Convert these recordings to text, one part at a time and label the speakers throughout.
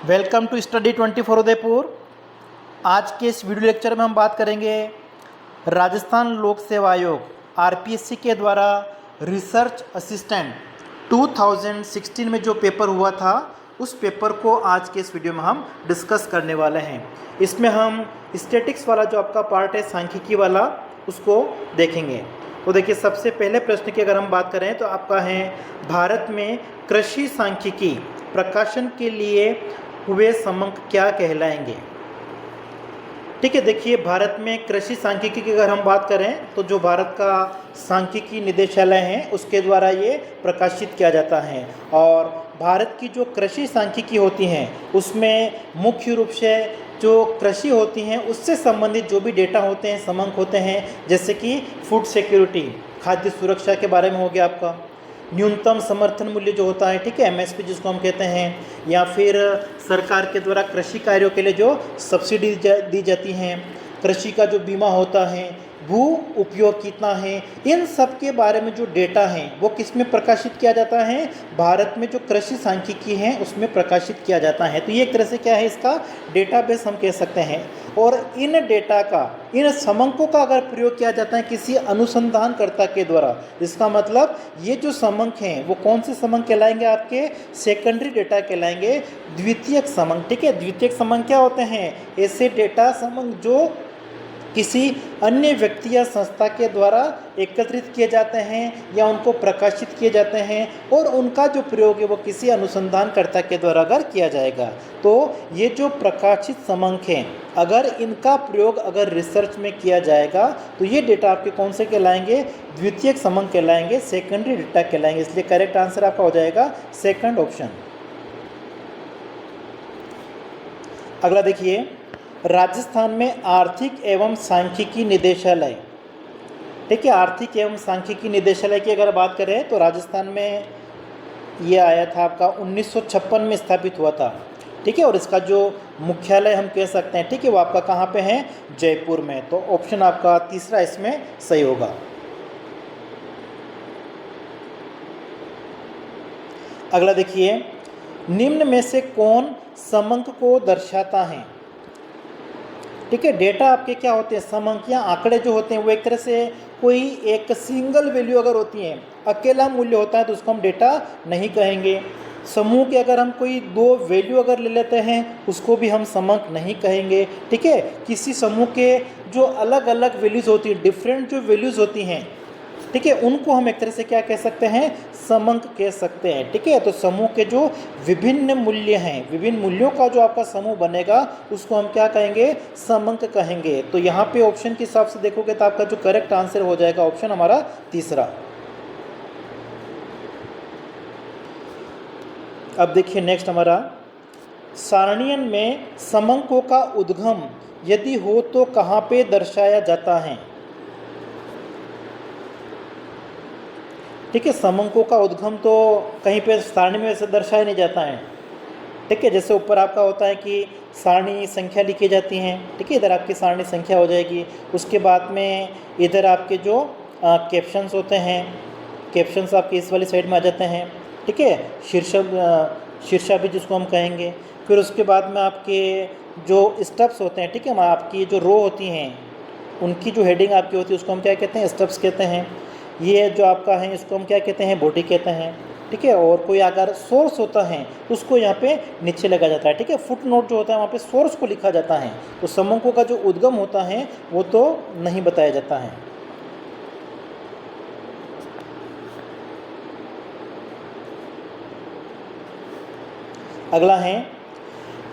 Speaker 1: Welcome to study 24 Udaipur. आज के इस वीडियो लेक्चर में हम बात करेंगे राजस्थान लोक सेवा आयोग आरपीएससी के द्वारा रिसर्च असिस्टेंट 2016 में जो पेपर हुआ था उस पेपर को आज के इस वीडियो में हम डिस्कस करने वाले हैं। इसमें हम स्टैटिक्स वाला जो आपका पार्ट है सांख्यिकी वाला उसको देखेंगे। तो देखिए, सबसे पहले प्रश्न की अगर हम बात करें तो आपका है भारत में कृषि सांख्यिकी प्रकाशन के लिए हुए समंक क्या कहलाएंगे। ठीक है, देखिए भारत में कृषि सांख्यिकी की अगर हम बात करें तो जो भारत का सांख्यिकी निदेशालय है उसके द्वारा ये प्रकाशित किया जाता है। और भारत की जो कृषि सांख्यिकी होती हैं उसमें मुख्य रूप से जो कृषि होती हैं उससे संबंधित जो भी डेटा होते हैं, समंक होते हैं, जैसे कि फूड सिक्योरिटी, खाद्य सुरक्षा के बारे में हो गया आपका, न्यूनतम समर्थन मूल्य जो होता है, ठीक है, एमएसपी जिसको हम कहते हैं, या फिर सरकार के द्वारा कृषि कार्यों के लिए जो सब्सिडी दी जाती हैं, कृषि का जो बीमा होता है, भू उपयोग कितना है, इन सब के बारे में जो डेटा है वो किस में प्रकाशित किया जाता है, भारत में जो कृषि सांख्यिकी है उसमें प्रकाशित किया जाता है। तो ये एक तरह से क्या है, इसका डेटाबेस हम कह सकते हैं। और इन डेटा का, इन समंकों का अगर प्रयोग किया जाता है किसी अनुसंधानकर्ता के द्वारा, इसका मतलब ये जो समंक हैं वो कौन से समंक कहलाएंगे, आपके सेकेंडरी डेटा कहलाएंगे, द्वितीयक समंक। ठीक है, द्वितीयक समंक क्या होते हैं, ऐसे डेटा समंक जो किसी अन्य व्यक्ति या संस्था के द्वारा एकत्रित किए जाते हैं या उनको प्रकाशित किए जाते हैं और उनका जो प्रयोग है वो किसी अनुसंधानकर्ता के द्वारा अगर किया जाएगा तो ये जो प्रकाशित समंक हैं अगर इनका प्रयोग अगर रिसर्च में किया जाएगा तो ये डेटा आपके कौन से कहलाएंगे, द्वितीयक समंक कहलाएंगे, सेकेंडरी डेटा कहलाएंगे। इसलिए करेक्ट आंसर आपका हो जाएगा सेकंड ऑप्शन। अगला देखिए, राजस्थान में आर्थिक एवं सांख्यिकी निदेशालय, ठीक है, आर्थिक एवं सांख्यिकी निदेशालय की अगर बात करें तो राजस्थान में ये आया था आपका 1956 में स्थापित हुआ था। ठीक है, और इसका जो मुख्यालय हम कह सकते हैं, ठीक है, वो आपका कहाँ पे है, जयपुर में। तो ऑप्शन आपका तीसरा इसमें सही होगा। अगला देखिए, निम्न में से कौन समंक को दर्शाता है। ठीक है, डेटा आपके क्या होते हैं, समंक या आंकड़े जो होते हैं वो एक तरह से कोई एक सिंगल वैल्यू अगर होती है, अकेला मूल्य होता है तो उसको हम डेटा नहीं कहेंगे। समूह के अगर हम कोई दो वैल्यू अगर ले लेते हैं उसको भी हम समंक नहीं कहेंगे। ठीक है, किसी समूह के जो अलग अलग वैल्यूज़ होती हैं, डिफरेंट जो वैल्यूज़ होती हैं, ठीक है, उनको हम एक तरह से क्या कह सकते हैं, समंक कह सकते हैं। ठीक है, तो समूह के जो विभिन्न मूल्य हैं, विभिन्न मूल्यों का जो आपका समूह बनेगा उसको हम क्या कहेंगे, समंक कहेंगे। तो यहाँ पे ऑप्शन के हिसाब से देखोगे तो आपका जो करेक्ट आंसर हो जाएगा ऑप्शन हमारा तीसरा। अब देखिए नेक्स्ट हमारा, सारणियन में समंकों का उद्गम यदि हो तो कहाँ पे दर्शाया जाता है। ठीक है, समंकों का उद्गम तो कहीं पे सारणी में वैसे दर्शाया नहीं जाता है। ठीक है, जैसे ऊपर आपका होता है कि सारणी संख्या लिखी जाती हैं। ठीक है, इधर आपकी सारणी संख्या हो जाएगी, उसके बाद में इधर आपके जो कैप्शंस होते हैं, कैप्शंस आपके इस वाली साइड में आ जाते हैं। ठीक है, शीर्षक भी जिसको हम कहेंगे। फिर उसके बाद में आपके जो स्टब्स होते हैं, ठीक है, आपकी जो रो होती हैं उनकी जो हेडिंग आपकी होती है उसको हम क्या कहते हैं, स्टब्स कहते हैं। ये जो आपका है इसको हम क्या कहते हैं, बॉडी कहते हैं। ठीक है, और कोई अगर सोर्स होता है उसको यहाँ पे नीचे लगा जाता है। ठीक है, फुट नोट जो होता है वहाँ पे सोर्स को लिखा जाता है। तो समंकों का जो उद्गम होता है वो तो नहीं बताया जाता है। अगला है,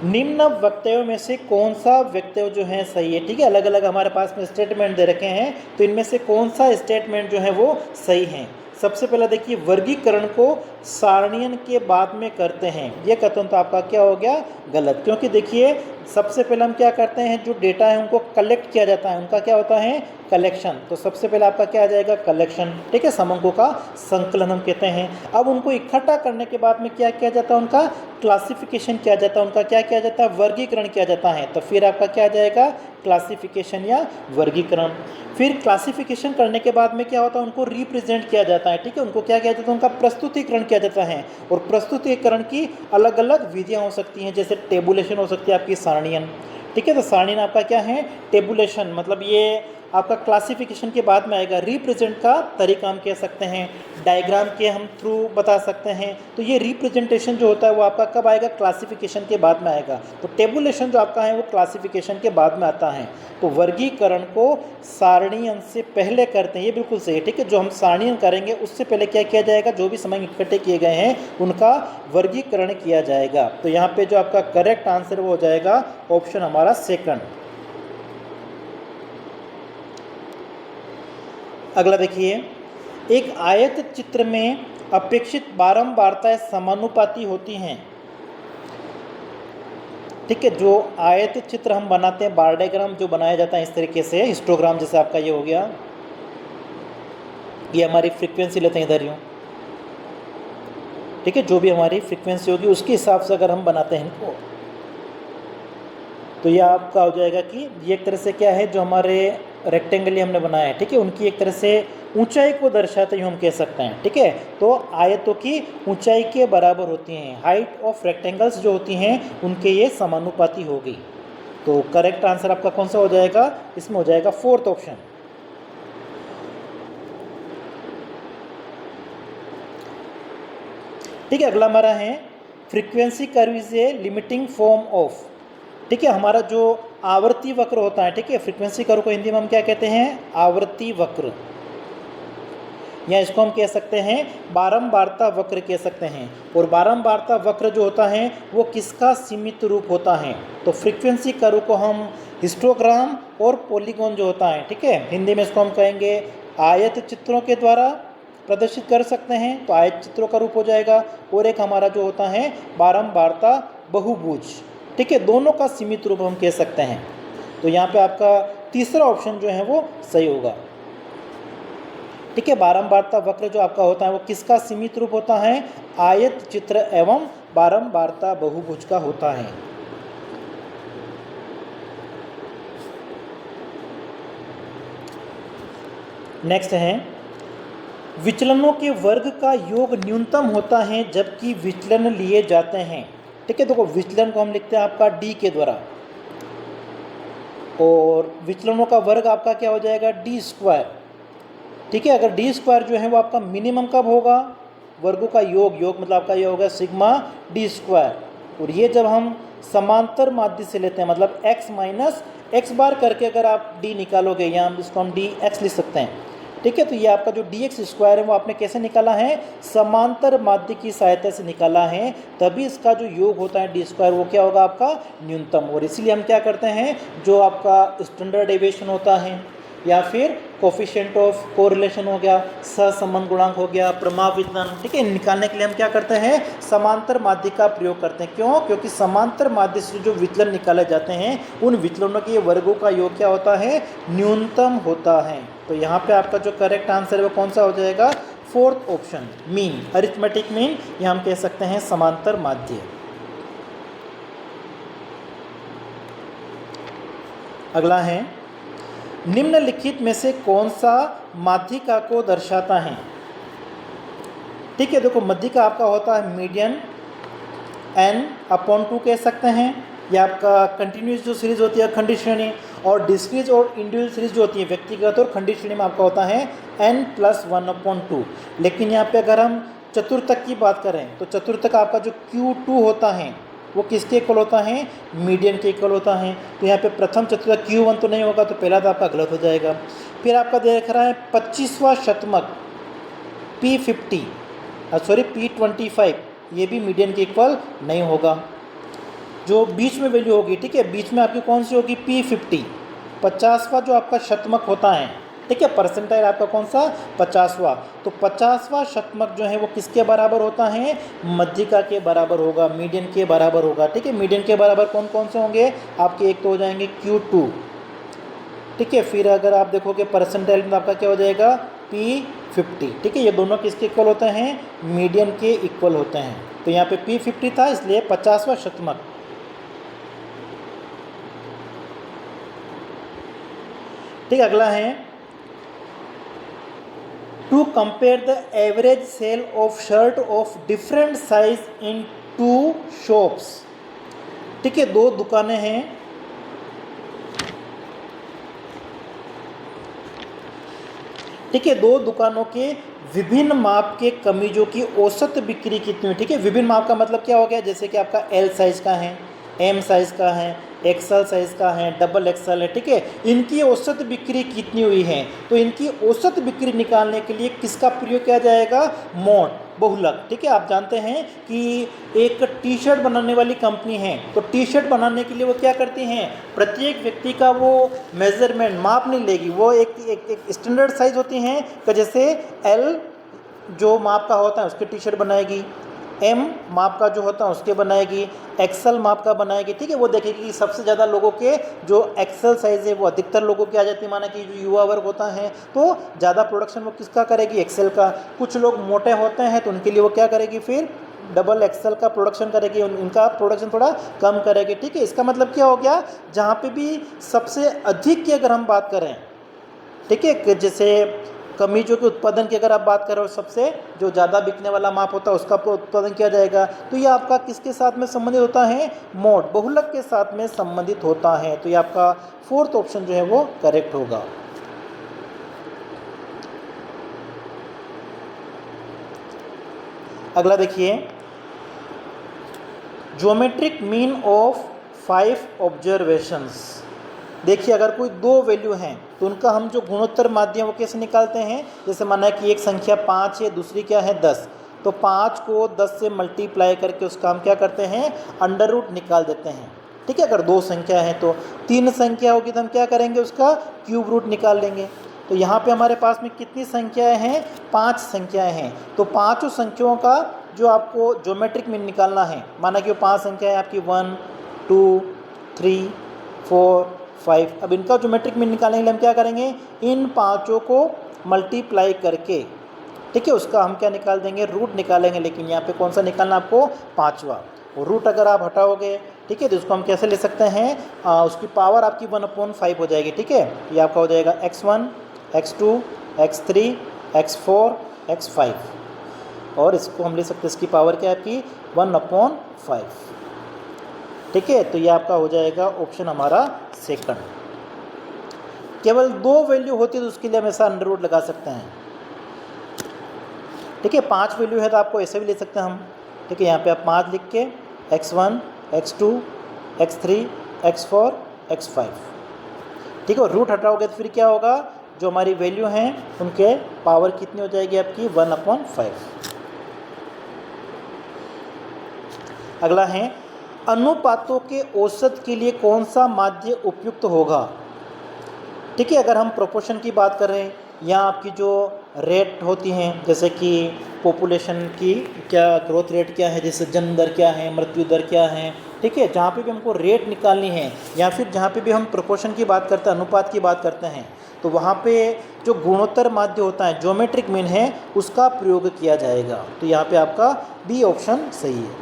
Speaker 1: निम्न वक्तव्यों में से कौन सा वक्तव्य जो है सही है। ठीक है, अलग अलग हमारे पास में स्टेटमेंट दे रखे हैं तो इनमें से कौन सा स्टेटमेंट जो है वो सही है। सबसे पहला देखिए, वर्गीकरण को सारणियन के बाद में करते हैं, ये कथन तो आपका क्या हो गया, गलत। क्योंकि देखिए सबसे पहले हम क्या करते हैं, जो डेटा है उनको कलेक्ट किया जाता है, उनका क्या होता है, कलेक्शन। तो सबसे पहले आपका क्या आ जाएगा, कलेक्शन। ठीक है, समंकों का संकलन हम कहते हैं। अब उनको इकट्ठा करने के बाद में क्या किया जाता है, उनका क्लासिफिकेशन किया जाता है, उनका क्या किया जाता है, वर्गीकरण किया जाता है। तो फिर आपका क्या आ जाएगा, क्लासिफिकेशन या वर्गीकरण। फिर क्लासिफिकेशन करने के बाद में क्या होता है, उनको रिप्रेजेंट किया जाता है। ठीक है, उनको क्या किया जाता है, उनका प्रस्तुतिकरण किया जाता है। और प्रस्तुतिकरण की अलग अलग विधियाँ हो सकती हैं, जैसे टेबुलेशन हो सकती है आपकी सारणीयन। ठीक है, तो सारणीयन आपका क्या है, टेबुलेशन, मतलब ये आपका क्लासिफिकेशन के बाद में आएगा। रिप्रेजेंट का तरीका हम कह सकते हैं, डायग्राम के हम थ्रू बता सकते हैं। तो ये रिप्रेजेंटेशन जो होता है वो आपका कब आएगा, क्लासिफिकेशन के बाद में आएगा। तो टेबुलेशन जो आपका है वो क्लासिफिकेशन के बाद में आता है। तो वर्गीकरण को सारणीयन से पहले करते हैं, ये बिल्कुल सही है। ठीक है, जो हम सारणीयन करेंगे उससे पहले क्या किया जाएगा, जो भी समय इकट्ठे किए गए हैं उनका वर्गीकरण किया जाएगा। तो यहाँ पे जो आपका करेक्ट आंसर वो हो जाएगा ऑप्शन हमारा सेकंड। अगला देखिए, एक आयत चित्र में अपेक्षित बारंबारताएं समानुपाती होती हैं। ठीक है, जो आयत चित्र हम बनाते हैं, बार डायग्राम जो बनाया जाता है इस तरीके से, हिस्टोग्राम जैसे आपका ये हो गया, ये हमारी फ्रीक्वेंसी लेते हैं इधर यूँ। ठीक है, जो भी हमारी फ्रीक्वेंसी होगी उसके हिसाब से अगर हम बनाते हैं इनको, तो यह आपका हो जाएगा कि ये एक तरह से क्या है, जो हमारे रेक्टेंगल हमने बनाया है, ठीक है, उनकी एक तरह से ऊंचाई को दर्शाते हुए हम कह सकते हैं। ठीक है, तो आयतों की ऊंचाई के बराबर होती हैं, हाइट ऑफ रेक्टेंगल्स जो होती हैं उनके ये समानुपाती होगी। तो करेक्ट आंसर आपका कौन सा हो जाएगा, इसमें हो जाएगा फोर्थ ऑप्शन। ठीक है, अगला हमारा है frequency curve is a limiting form of. ठीक है, हमारा जो आवर्ती वक्र होता है, ठीक है, फ्रीक्वेंसी कर्व को हिंदी में हम क्या कहते हैं, आवर्ती वक्र, या इसको हम कह सकते हैं बारंबारता वक्र कह सकते हैं। और बारंबारता वक्र जो होता है वो किसका सीमित रूप होता है, तो फ्रीक्वेंसी कर्व को हम हिस्टोग्राम और पॉलीगॉन जो होता है, ठीक है, हिंदी में इसको हम कहेंगे आयत चित्रों के द्वारा प्रदर्शित कर सकते हैं, तो आयत चित्रों का रूप हो जाएगा। और एक हमारा जो होता है बारंबारता बहुभुज, ठीक है, दोनों का सीमित रूप हम कह सकते हैं। तो यहाँ पे आपका तीसरा ऑप्शन जो है वो सही होगा। ठीक है, बारंबारता वक्र जो आपका होता है वो किसका सीमित रूप होता है, आयत चित्र एवं बारंबारता बहुभुज का होता है। नेक्स्ट है, विचलनों के वर्ग का योग न्यूनतम होता है जबकि विचलन लिए जाते हैं। ठीक है, देखो विचलन को हम लिखते हैं आपका डी के द्वारा, और विचलनों का वर्ग आपका क्या हो जाएगा, डी स्क्वायर। ठीक है, अगर डी स्क्वायर जो है वो आपका मिनिमम कब होगा, वर्गों का योग, योग मतलब आपका ये होगा सिग्मा डी स्क्वायर। और ये जब हम समांतर माध्य से लेते हैं, मतलब x माइनस एक्स बार करके अगर आप d निकालोगे, या हम इसको हम डी एक्स लिख सकते हैं। ठीक है, तो ये आपका जो डी एक्स स्क्वायर है वो आपने कैसे निकाला है, समांतर माध्य की सहायता से निकाला है, तभी इसका जो योग होता है डी स्क्वायर वो क्या होगा आपका न्यूनतम। और इसीलिए हम क्या करते हैं, जो आपका स्टैंडर्ड डेविएशन होता है या फिर कोफिशिएंट ऑफ कोरिलेशन हो गया, सहसंबंध गुणांक हो गया, प्रभाव विचलन, ठीक है, निकालने के लिए हम क्या करते हैं, समांतर माध्य का प्रयोग करते हैं। क्यों, क्योंकि समांतर माध्य से जो विचलन निकाले जाते हैं उन विचलनों के वर्गों का योग क्या होता है, न्यूनतम होता है। तो यहाँ पे आपका जो करेक्ट आंसर है वो कौन सा हो जाएगा, fourth option, mean, arithmetic mean, या हम कह सकते हैं समांतर माध्य। अगला है, निम्नलिखित में से कौन सा माध्यिका को दर्शाता है। ठीक है, देखो मध्यिका आपका होता है मीडियन n/2 कह सकते हैं, या आपका कंटिन्यूस जो सीरीज होती है अखंडित श्रेणी, और डिस्क्रीट और इंडिविजुअल सीरीज जो होती है व्यक्तिगत और खंडित श्रेणी में आपका होता है n+1/2। लेकिन यहाँ पे अगर हम चतुर्थक की बात करें तो चतुर्थक आपका जो Q2 होता है वो किसके इक्वल होता है, मीडियन के इक्वल होता है। तो यहाँ पे प्रथम चतुर्थक Q1 तो नहीं होगा, तो पहला तो आपका गलत हो जाएगा। फिर आपका देख रहा है 25वां शतमक P25, ये भी मीडियन के इक्वल नहीं होगा। जो बीच में वैल्यू होगी, ठीक है, बीच में आपकी कौन सी होगी, P50, 50वां जो आपका शतमक होता है, ठीक है, परसेंटाइल आपका कौन सा, 50वां। तो 50वां शतमक जो है वो किसके बराबर होता है, मध्यिका के बराबर होगा, मीडियन के बराबर होगा। ठीक है, मीडियन के बराबर कौन कौन से होंगे आपके, एक तो हो जाएंगे Q2, ठीक है, फिर अगर आप देखोगे परसेंटाइल में आपका क्या हो जाएगा, P50। ठीक है, ये दोनों किसके इक्वल होते हैं, मीडियन के इक्वल होते हैं। तो यहाँ पे P50 था, इसलिए 50वां शतमक। ठीक, अगला है to compare the average sale of shirt of different size in 2 shops. ठीक है, 2 दुकानें हैं, ठीक है, 2 दुकानों के विभिन्न माप के कमीजों की औसत बिक्री कितनी हुई। ठीक है, विभिन्न माप का मतलब क्या हो गया, जैसे कि आपका एल साइज़ का है, एम साइज़ का है, एक्सएल साइज़ का है, डबल एक्सएल है। ठीक है, इनकी औसत बिक्री कितनी हुई है। तो इनकी औसत बिक्री निकालने के लिए किसका प्रयोग किया जाएगा, मोड, बहुलक। ठीक है, आप जानते हैं कि एक टी शर्ट बनाने वाली कंपनी है, तो टी शर्ट बनाने के लिए वो क्या करती हैं, प्रत्येक व्यक्ति का वो मेजरमेंट माप नहीं लेगी, वो एक स्टैंडर्ड साइज होती हैं, तो जैसे एल जो माप का होता है उसके टी शर्ट बनाएगी, एम माप का जो होता है उसके बनाएगी, एक्सेल माप का बनाएगी। ठीक है, वो देखेगी कि सबसे ज़्यादा लोगों के जो एक्सेल साइज़ है वो अधिकतर लोगों की आ जाती है, माना कि जो युवा वर्ग होता है तो ज़्यादा प्रोडक्शन वो किसका करेगी, एक्सेल का। कुछ लोग मोटे होते हैं तो उनके लिए वो क्या करेगी, फिर डबल एक्सेल का प्रोडक्शन करेगी, उनका प्रोडक्शन थोड़ा कम करेगी। ठीक है, इसका मतलब क्या हो गया, जहाँ पे भी सबसे अधिक की अगर हम बात करें, ठीक है, कि जैसे कमीजों के उत्पादन की अगर आप बात करें, सबसे जो ज़्यादा बिकने वाला माप होता है उसका उत्पादन किया जाएगा, तो ये आपका किसके साथ में संबंधित होता है, मोड, बहुलक के साथ में संबंधित होता है। तो ये आपका 4th ऑप्शन जो है वो करेक्ट होगा। अगला देखिए, ज्योमेट्रिक मीन ऑफ 5 ऑब्जर्वेशंस। देखिए, अगर कोई 2 वैल्यू हैं तो उनका हम जो गुणोत्तर माध्य है वो कैसे निकालते हैं, जैसे माना कि एक संख्या 5 है, दूसरी क्या है 10, तो 5 को 10 से मल्टीप्लाई करके उसका हम क्या करते हैं, अंडर रूट निकाल देते हैं। ठीक है, अगर 2 संख्या है तो 3 संख्या होगी तो हम क्या करेंगे, उसका क्यूब रूट निकाल लेंगे। तो यहाँ पे हमारे पास में कितनी संख्याएं हैं, 5 संख्याएं हैं। तो 5 संख्याओं का जो आपको ज्योमेट्रिक मीन निकालना है, माना कि वो 5 संख्याएं आपकी 1 2 3 4 5। अब इनका ज्योमेट्रिक मीन निकालने के लिए हम क्या करेंगे, इन 5 को मल्टीप्लाई करके, ठीक है, उसका हम क्या निकाल देंगे, रूट निकालेंगे। लेकिन यहाँ पे कौन सा निकालना आपको, 5वां। और रूट अगर आप हटाओगे, ठीक है, तो उसको हम कैसे ले सकते हैं, उसकी पावर आपकी 1/5 हो जाएगी। ठीक है, ये आपका हो जाएगा x1 x2 x3 x4 x5, और इसको हम ले सकते हैं, इसकी पावर क्या है आपकी 1/5। ठीक है, तो ये आपका हो जाएगा ऑप्शन हमारा सेकंड। केवल 2 वैल्यू होती है तो उसके लिए हमेशा अंडर रूट लगा सकते हैं। ठीक है, 5 वैल्यू है तो आपको ऐसे भी ले सकते हैं हम। ठीक है, यहाँ पे आप 5 लिख के x1 x2 x3 x4 x5, ठीक है, और रूट हटाओगे तो फिर क्या होगा, जो हमारी वैल्यू हैं उनके पावर कितनी हो जाएगी आपकी 1/5। अगला है, अनुपातों के औसत के लिए कौन सा माध्य उपयुक्त होगा। ठीक है, अगर हम प्रोपोर्शन की बात करें या आपकी जो रेट होती हैं, जैसे कि पॉपुलेशन की क्या ग्रोथ रेट क्या है, जैसे जन्म दर क्या है, मृत्यु दर क्या है, ठीक है, जहाँ पे भी हमको रेट निकालनी है या फिर जहाँ पे भी हम प्रोपोर्शन की बात करते हैं, अनुपात की बात करते हैं, तो वहाँ पे जो गुणोत्तर माध्य होता है, ज्योमेट्रिक मीन है, उसका प्रयोग किया जाएगा। तो यहाँ पे आपका बी ऑप्शन सही है।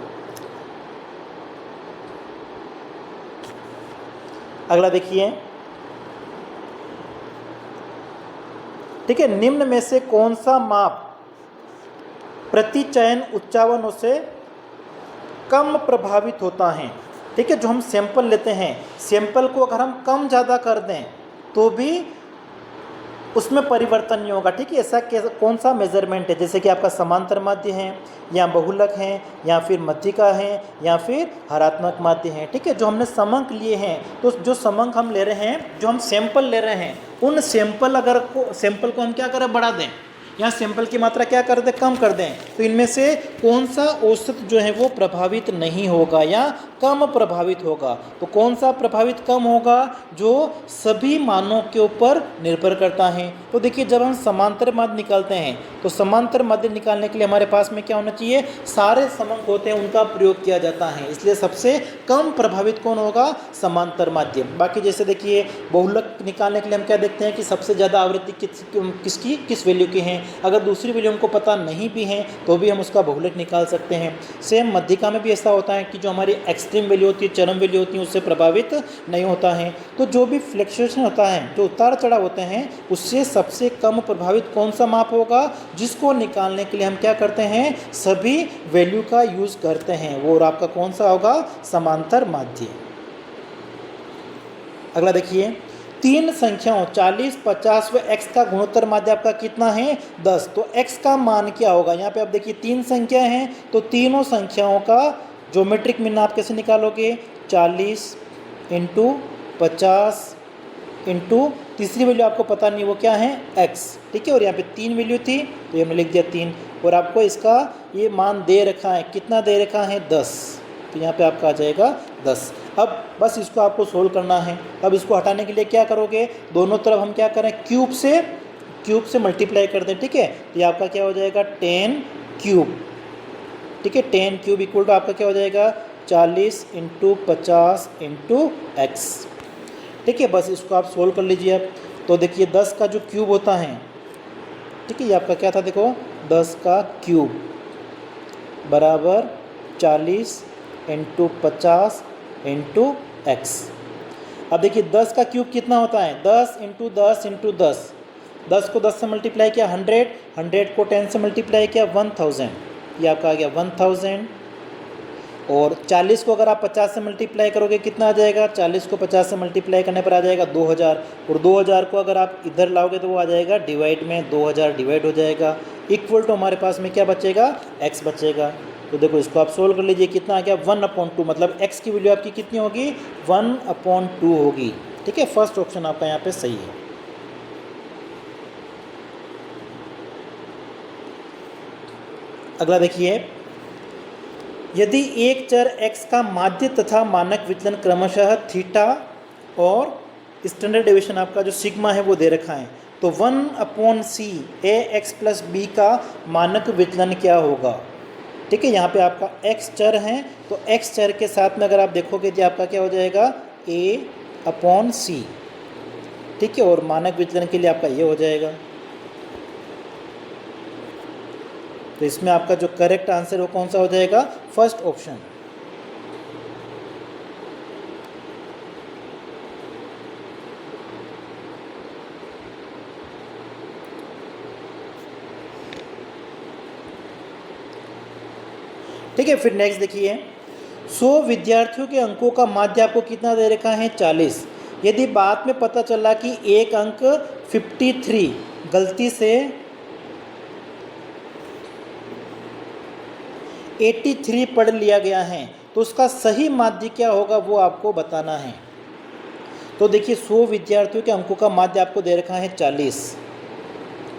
Speaker 1: अगला देखिए, ठीक है, निम्न में से कौन सा माप प्रतिचयन उच्चावनों से कम प्रभावित होता है। ठीक है, जो हम सैंपल लेते हैं, सैंपल को अगर हम कम ज़्यादा कर दें तो भी उसमें परिवर्तन नहीं होगा। ठीक है, ऐसा कौन सा मेजरमेंट है, जैसे कि आपका समांतर माध्य है या बहुलक है या फिर मध्यिका है या फिर हरात्मक माध्य है। ठीक है, जो हमने समंक लिए हैं, तो जो समंक हम ले रहे हैं, जो हम सैंपल ले रहे हैं, उन सैंपल को हम क्या करें, बढ़ा दें, या सैंपल की मात्रा क्या कर दें, कम कर दें, तो इनमें से कौन सा औसत जो है वो प्रभावित नहीं होगा या कम प्रभावित होगा। तो कौन सा प्रभावित कम होगा, जो सभी मानों के ऊपर निर्भर करता है। तो देखिए, जब हम समांतर माध्य निकालते हैं तो समांतर माध्य निकालने के लिए हमारे पास में क्या होना चाहिए, सारे समंक होते हैं उनका प्रयोग किया जाता है, इसलिए सबसे कम प्रभावित कौन होगा, समांतर माध्य। बाकी जैसे देखिए, बहुलक निकालने के लिए हम क्या देखते हैं कि सबसे ज़्यादा आवृत्ति किस वैल्यू की है, अगर दूसरी वैल्यू हमको पता नहीं भी है तो भी हम उसका बहुलक निकाल सकते हैं। सेम मध्यिका में भी ऐसा होता है कि जो हमारी एक्सट्रीम वैल्यू होती है, चरम वैल्यू होती है, उससे प्रभावित नहीं होता है। तो जो भी फ्लक्चुएशन होता है, जो उतार चढ़ाव होते हैं, उससे सबसे कम प्रभावित कौन सा माप होगा, जिसको निकालने के लिए हम क्या करते हैं, सभी वैल्यू का यूज़ करते हैं, वो और आपका कौन सा होगा, समांतर माध्य। अगला देखिए, तीन संख्याओं 40, 50 व x का गुणोत्तर माध्य आपका कितना है, 10। तो x का मान क्या होगा, यहाँ पे आप देखिए तीन संख्या हैं, तो तीनों संख्याओं का ज्योमेट्रिक मीन आप कैसे निकालोगे, 40 इंटू 50 इंटू तीसरी वैल्यू आपको पता नहीं वो क्या है, x, ठीक है। और यहाँ पे तीन वैल्यू थी तो ये हमने लिख दिया 3, और आपको इसका ये मान दे रखा है, कितना दे रखा है, 10, तो यहाँ पे आपका आ जाएगा 10। अब बस इसको आपको सोल्व करना है। अब इसको हटाने के लिए क्या करोगे, दोनों तरफ हम क्या करें, क्यूब से मल्टीप्लाई कर दें, ठीक है। तो ये आपका क्या हो जाएगा, 10 क्यूब, ठीक है। 10 क्यूब इक्वल टू आपका क्या हो जाएगा, 40 इंटू 50 इंटू एक्स, ठीक है। बस इसको आप सोल्व कर लीजिए। अब तो देखिए 10 का जो क्यूब होता है, ठीक है, ये आपका क्या था, देखो 10 का क्यूब बराबर 40 इंटू 50 इंटू एक्स। अब देखिए 10 का क्यूब कितना होता है, 10 इंटू 10 इंटू 10, 10 को 10 से मल्टीप्लाई किया 100, 100 को 10 से मल्टीप्लाई किया 1000, ये आपका आ गया 1000। और 40 को अगर आप 50 से मल्टीप्लाई करोगे कितना आ जाएगा, 40 को 50 से मल्टीप्लाई करने पर आ जाएगा 2000, और 2000 को अगर आप इधर लाओगे तो वो आ जाएगा डिवाइड में, 2000 डिवाइड हो जाएगा, इक्वल टू हमारे पास में क्या बचेगा, x बचेगा। तो देखो इसको आप सोल्व कर लीजिए, कितना आ गया, 1/2, मतलब x की वैल्यू आपकी कितनी होगी, 1/2 होगी, ठीक है। फर्स्ट ऑप्शन आपका यहाँ पे सही है। अगला देखिए, यदि एक चर x का माध्य तथा मानक विचलन क्रमशः थीटा और स्टैंडर्ड डेविएशन आपका जो सिग्मा है वो दे रखा है, तो 1/c ax प्लस b का मानक विचलन क्या होगा, ठीक है। यहाँ पे आपका x चर है, तो x चर के साथ में अगर आप देखोगे तो आपका क्या हो जाएगा, a/c, ठीक है। और मानक विचलन के लिए आपका ये हो जाएगा। तो इसमें आपका जो करेक्ट आंसर वो कौन सा हो जाएगा, फर्स्ट ऑप्शन। ठीक है। फिर नेक्स्ट देखिए, 100 विद्यार्थियों के अंकों का माध्य आपको कितना दे रखा है, 40। यदि बाद में पता चला कि एक अंक 53 गलती से 83 पढ़ लिया गया है, तो उसका सही माध्य क्या होगा वो आपको बताना है। तो देखिए 100 विद्यार्थियों के अंकों का माध्य आपको दे रखा है 40,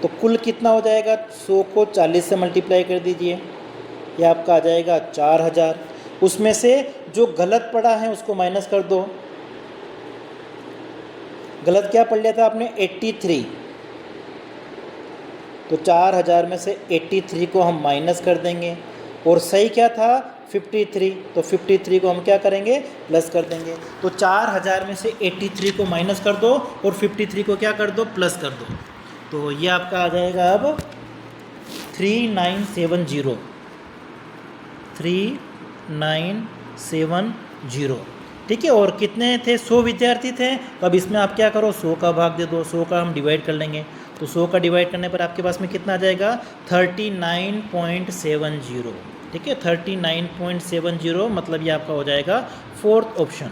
Speaker 1: तो कुल कितना हो जाएगा, 100 को 40 से मल्टीप्लाई कर दीजिए, ये आपका आ जाएगा 4000। उसमें से जो गलत पढ़ा है उसको माइनस कर दो। गलत क्या पढ़ लिया था आपने, 83, तो 4000 में से 83 को हम माइनस कर देंगे, और सही क्या था, 53, तो 53 को हम क्या करेंगे, प्लस कर देंगे। तो 4000 में से 83 को माइनस कर दो और 53 को क्या कर दो, प्लस कर दो। तो ये आपका आ जाएगा अब 3970, 3970, ठीक है। और कितने थे, 100 विद्यार्थी थे, तो अब इसमें आप क्या करो, 100 का भाग दे दो, 100 का हम डिवाइड कर लेंगे, तो 100 का डिवाइड करने पर आपके पास में कितना आ जाएगा, 39.70, ठीक है। 39.70 मतलब ये आपका हो जाएगा फोर्थ ऑप्शन।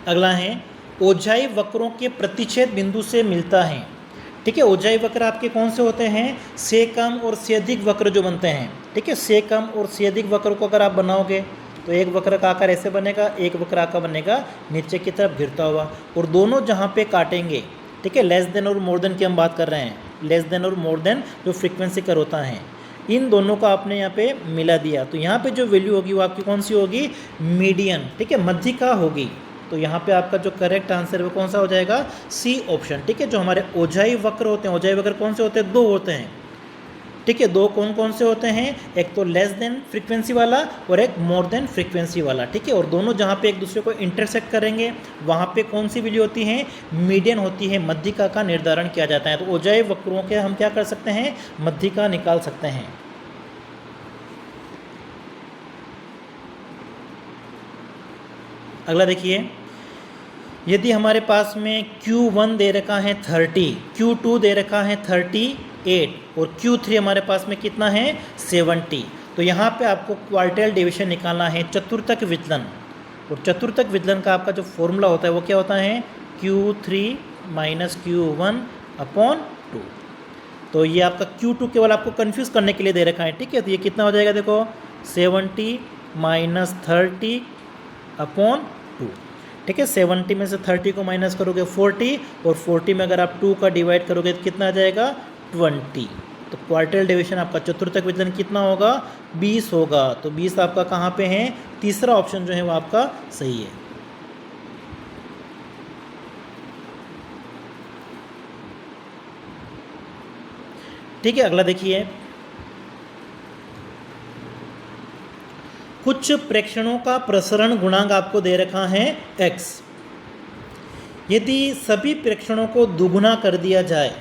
Speaker 1: अगला है, ओझाई वक्रों के प्रतिच्छेद बिंदु से मिलता है, ठीक है। ओझाई वक्र आपके कौन से होते हैं, से कम और से अधिक वक्र जो बनते हैं, ठीक है। से कम और से अधिक वक्र को अगर आप बनाओगे तो एक वक्र का आकार ऐसे बनेगा, एक वक्र आकार बनेगा नीचे की तरफ गिरता हुआ, और दोनों जहाँ पे काटेंगे, ठीक है, लेस देन और मोर देन की हम बात कर रहे हैं, लेस देन और मोर देन जो फ्रीक्वेंसी कर होता है, इन दोनों को आपने यहाँ पे मिला दिया, तो यहाँ पे जो वैल्यू होगी वो आपकी कौन सी होगी, मीडियन, ठीक है, मध्यिका होगी। तो यहाँ पे आपका जो करेक्ट आंसर है वो कौन सा हो जाएगा, सी ऑप्शन, ठीक है। जो हमारे ओझाई वक्र होते हैं, ओझाई वक्र कौन से होते हैं, दो होते हैं, ठीक है, दो कौन कौन से होते हैं, एक तो लेस देन फ्रीक्वेंसी वाला और एक मोर देन फ्रीक्वेंसी वाला। ठीक है, और दोनों जहाँ पे एक दूसरे को इंटरसेक्ट करेंगे वहाँ पे कौन सी वैल्यू होती है, मीडियन होती है, मध्यिका का निर्धारण किया जाता है। तो ओजाई वक्रों के हम क्या कर सकते हैं, मध्यिका निकाल सकते हैं। अगला देखिए, यदि हमारे पास में Q1 दे रखा है 30, Q2 दे रखा है 38 और Q3 हमारे पास में कितना है 70, तो यहाँ पे आपको क्वार्टाइल डेविएशन निकालना है, चतुर्थक विचलन। और चतुर्थक विचलन का आपका जो फॉर्मूला होता है वो क्या होता है, Q3 माइनस Q1 अपॉन 2। तो ये आपका Q2 केवल आपको कन्फ्यूज़ करने के लिए दे रखा है। ठीक है, तो ये कितना हो जाएगा, देखो 70 माइनस 30 अपॉन 2। ठीक है, 70 में से 30 को माइनस करोगे 40 और 40 में अगर आप 2 का डिवाइड करोगे तो कितना आ जाएगा 20। तो क्वार्टाइल डेविएशन आपका चतुर्थक विचलन कितना होगा, 20 होगा। तो 20 आपका कहाँ पे है, तीसरा ऑप्शन जो है वो आपका सही है। ठीक है, अगला देखिए, कुछ प्रेक्षणों का प्रसरण गुणांक आपको दे रखा है x। यदि सभी प्रेक्षणों को दुगुना कर दिया जाए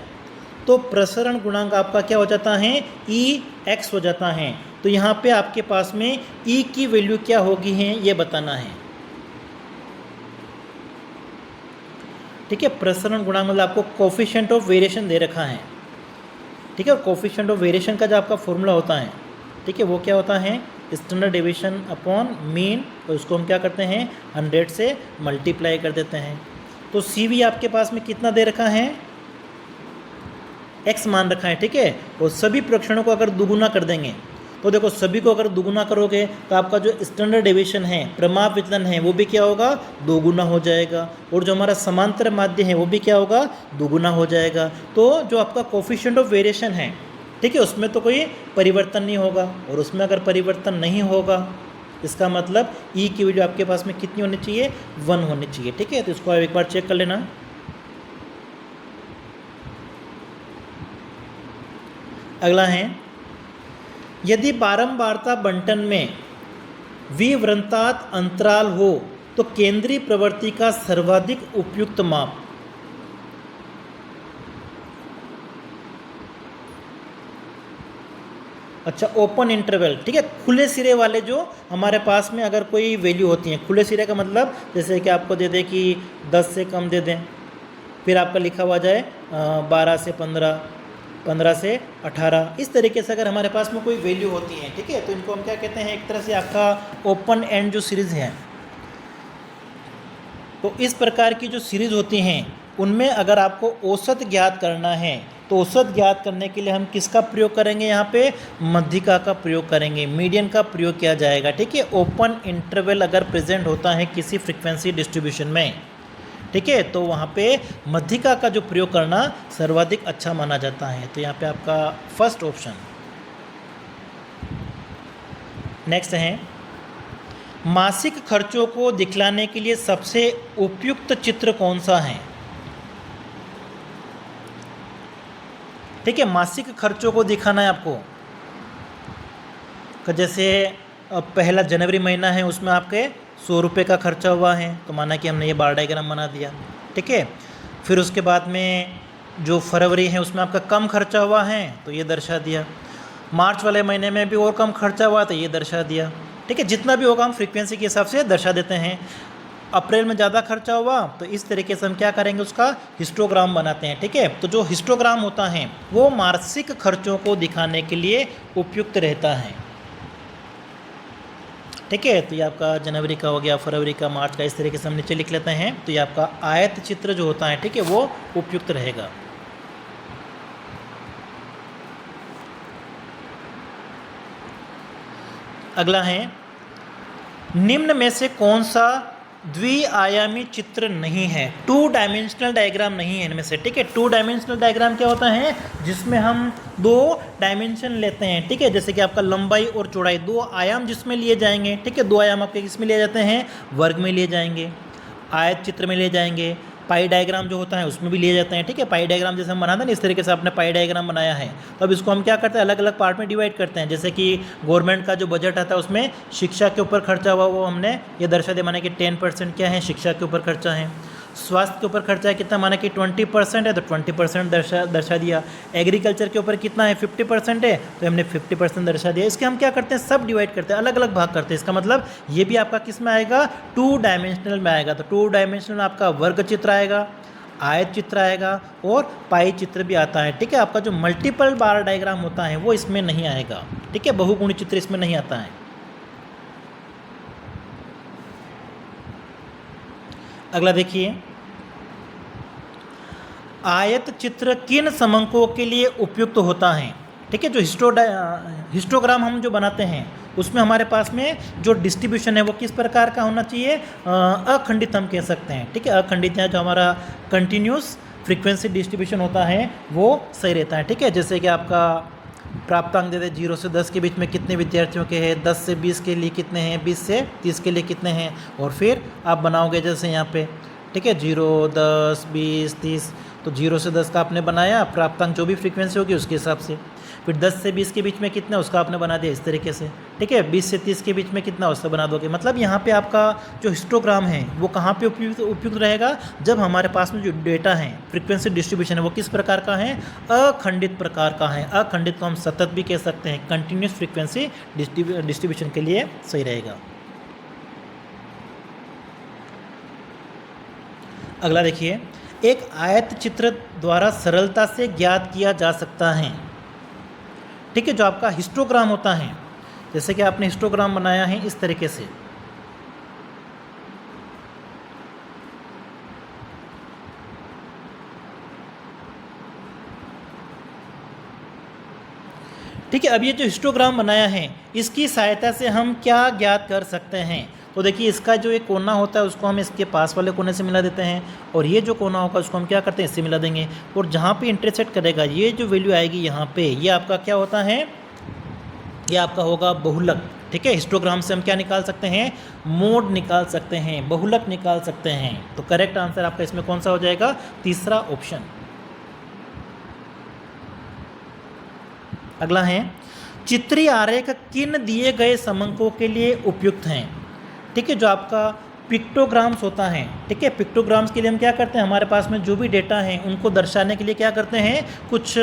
Speaker 1: तो प्रसरण गुणांक आपका क्या हो जाता है, EX हो जाता है। तो यहाँ पे आपके पास में E की वैल्यू क्या होगी है ये बताना है। ठीक है, प्रसरण गुणांक मतलब आपको कोफिशिएंट ऑफ वेरिएशन दे रखा है। ठीक है, और कोफिशिएंट ऑफ वेरिएशन का जो आपका फॉर्मूला होता है, ठीक है, वो क्या होता है, स्टैंडर्ड डेविएशन अपॉन मीन, और उसको हम क्या करते हैं 100 से मल्टीप्लाई कर देते हैं। तो CV आपके पास में कितना दे रखा है, X मान रखा है। ठीक है, और सभी प्रेक्षणों को अगर दुगुना कर देंगे तो देखो सभी को अगर दुगुना करोगे तो आपका जो स्टैंडर्ड डेविएशन है, प्रमाप विचलन है, वो भी क्या होगा, दोगुना हो जाएगा। और जो हमारा समांतर माध्य है वो भी क्या होगा, दोगुना हो जाएगा। तो जो आपका कोफिशिएंट ऑफ वेरिएशन है, ठीक है, उसमें तो कोई परिवर्तन नहीं होगा, और उसमें अगर परिवर्तन नहीं होगा इसका मतलब E की वैल्यू आपके पास में कितनी होनी चाहिए, 1 होनी चाहिए। ठीक है, तो इसको आप एक बार चेक कर लेना। अगला है, यदि बारंबारता बंटन में विवृतांत अंतराल हो तो केंद्रीय प्रवृत्ति का सर्वाधिक उपयुक्त माप। अच्छा, ओपन इंटरवल। ठीक है, खुले सिरे वाले जो हमारे पास में अगर कोई वैल्यू होती है, खुले सिरे का मतलब जैसे कि आपको दे दें कि 10 से कम दे दें, फिर आपका लिखा हुआ जाए 12 से 15, 15 से 18, इस तरीके से अगर हमारे पास में कोई वैल्यू होती है, ठीक है, तो इनको हम क्या कहते हैं, एक तरह से आपका ओपन एंड जो सीरीज़ है। तो इस प्रकार की जो सीरीज़ होती हैं उनमें अगर आपको औसत ज्ञात करना है तो औसत ज्ञात करने के लिए हम किसका प्रयोग करेंगे, यहाँ पे मध्यिका का प्रयोग करेंगे, मीडियन का प्रयोग किया जाएगा। ठीक है, ओपन इंटरवल अगर प्रेजेंट होता है किसी फ्रीक्वेंसी डिस्ट्रीब्यूशन में, ठीक है, तो वहाँ पे मध्यिका का जो प्रयोग करना सर्वाधिक अच्छा माना जाता है। तो यहाँ पे आपका फर्स्ट ऑप्शन। नेक्स्ट है, मासिक खर्चों को दिखलाने के लिए सबसे उपयुक्त चित्र कौन सा है। ठीक है, मासिक खर्चों को दिखाना है आपको, जैसे पहला जनवरी महीना है उसमें आपके 100 रुपये का खर्चा हुआ है, तो माना कि हमने ये बार डायग्राम बना दिया। ठीक है, फिर उसके बाद में जो फरवरी है उसमें आपका कम खर्चा हुआ है तो ये दर्शा दिया। मार्च वाले महीने में भी और कम खर्चा हुआ तो ये दर्शा दिया। ठीक है, जितना भी होगा हम फ्रीक्वेंसी के हिसाब से दर्शा देते हैं। अप्रैल में ज़्यादा खर्चा हुआ तो इस तरीके से हम क्या करेंगे, उसका हिस्टोग्राम बनाते हैं। ठीक है, तो जो हिस्टोग्राम होता है वो मासिक खर्चों को दिखाने के लिए उपयुक्त रहता है। ठीक है, तो ये आपका जनवरी का हो गया, फरवरी का, मार्च का, इस तरीके से हम नीचे लिख लेते हैं। तो ये आपका आयत चित्र जो होता है, ठीक है, वो उपयुक्त रहेगा। अगला है, निम्न में से कौन सा द्विआयामी चित्र नहीं है, 2 डायमेंशनल डायग्राम नहीं है इनमें से। ठीक है, 2 डायमेंशनल डायग्राम क्या होता है, जिसमें हम 2 डायमेंशन लेते हैं। ठीक है, जैसे कि आपका लंबाई और चौड़ाई 2 आयाम जिसमें लिए जाएंगे। ठीक है, 2 आयाम आपके किसमें लिए जाते हैं, वर्ग में लिए जाएंगे, आयत चित्र में लिए जाएंगे, पाई डायग्राम जो होता है उसमें भी लिए जाते हैं। ठीक है, पाई डायग्राम जैसे हम बनाते हैं ना, इस तरीके से आपने पाई डायग्राम बनाया है, तो अब इसको हम क्या करते हैं, अलग अलग पार्ट में डिवाइड करते हैं। जैसे कि गवर्नमेंट का जो बजट आता है उसमें शिक्षा के ऊपर खर्चा हुआ वो हमने ये दर्शा दिया, माना कि 10% क्या है शिक्षा के ऊपर खर्चा है। स्वास्थ्य के ऊपर खर्चा है कितना, माना कि 20% है तो 20% दर्शा दिया। एग्रीकल्चर के ऊपर कितना है 50% है तो हमने 50% दर्शा दिया। इसके हम क्या करते हैं, सब डिवाइड करते हैं, अलग अलग भाग करते हैं। इसका मतलब ये भी आपका किस में आएगा, 2 डायमेंशनल में आएगा। तो 2 डायमेंशनल में आपका वर्ग चित्र आएगा, आयत चित्र आएगा और पाई चित्र भी आता है। ठीक है, आपका जो मल्टीपल बार डायग्राम होता है वो इसमें नहीं आएगा। ठीक है, बहुगुणी चित्र इसमें नहीं आता है। अगला देखिए, आयत चित्र किन समंकों के लिए उपयुक्त होता है। ठीक है, जो हिस्टोग्राम हम जो बनाते हैं उसमें हमारे पास में जो डिस्ट्रीब्यूशन है वो किस प्रकार का होना चाहिए, अखंडित हम कह सकते हैं। ठीक है, अखंडित है, जो हमारा कंटिन्यूस फ्रीक्वेंसी डिस्ट्रीब्यूशन होता है वो सही रहता है। ठीक है, जैसे कि आपका प्राप्तांक दे दे 0 से 10 के बीच में कितने विद्यार्थियों के हैं, 10 से 20 के लिए कितने हैं, 20 से 30 के लिए कितने हैं, और फिर आप बनाओगे जैसे यहाँ पे। ठीक है, 0, 10, 20, 30, तो 0 से 10 का आपने बनाया, प्राप्तांक जो भी फ्रीक्वेंसी होगी उसके हिसाब से। फिर 10 से 20 के बीच में कितना उसका आपने बना दिया इस तरीके से। ठीक है, 20 से 30 के बीच में कितना उसका बना दोगे। मतलब यहाँ पे आपका जो हिस्टोग्राम है वो कहाँ पे उपयुक्त रहेगा, जब हमारे पास में जो डेटा है फ्रीक्वेंसी डिस्ट्रीब्यूशन है वो किस प्रकार का है, अखंडित प्रकार का है। अखंडित को हम सतत भी कह सकते हैं, कंटिन्यूस फ्रीक्वेंसी डिस्ट्रीब्यूशन के लिए सही रहेगा। अगला देखिए, एक आयत चित्र द्वारा सरलता से ज्ञात किया जा सकता है। ठीक है, जो आपका हिस्टोग्राम होता है, जैसे कि आपने हिस्टोग्राम बनाया है इस तरीके से। ठीक है, अब ये जो हिस्टोग्राम बनाया है इसकी सहायता से हम क्या ज्ञात कर सकते हैं। तो देखिए, इसका जो एक कोना होता है उसको हम इसके पास वाले कोने से मिला देते हैं, और ये जो कोना होगा उसको हम क्या करते हैं, इससे मिला देंगे। और जहाँ पे इंटरसेक्ट करेगा ये जो वैल्यू आएगी यहाँ पे, ये आपका क्या होता है, ये आपका होगा बहुलक। ठीक है, हिस्टोग्राम से हम क्या निकाल सकते हैं, मोड निकाल सकते हैं, बहुलक निकाल सकते हैं। तो करेक्ट आंसर आपका इसमें कौन सा हो जाएगा, तीसरा ऑप्शन। अगला है, चित्रीय आरेख किन दिए गए समंकों के लिए उपयुक्त हैं। ठीक है, जो आपका पिक्टोग्राम्स होता है। ठीक है, पिक्टोग्राम्स के लिए हम क्या करते हैं, हमारे पास में जो भी डेटा हैं उनको दर्शाने के लिए क्या करते हैं, कुछ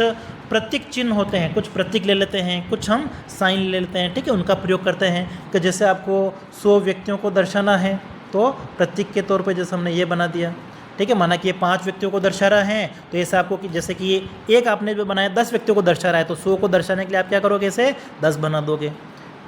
Speaker 1: प्रतीक चिन्ह होते हैं, कुछ प्रतीक ले लेते हैं, कुछ हम साइन ले लेते हैं। ठीक है, उनका प्रयोग करते हैं कि जैसे आपको 100 व्यक्तियों को दर्शाना है तो प्रतीक के तौर पे जैसे हमने ये बना दिया। ठीक है, माना कि ये 5 व्यक्तियों को दर्शा रहा है, तो ऐसे आपको कि जैसे कि ये एक आपने जो बनाया 10 व्यक्तियों को दर्शा रहा है, तो 100 को दर्शाने के लिए आप क्या करोगे, इसे 10 बना दोगे।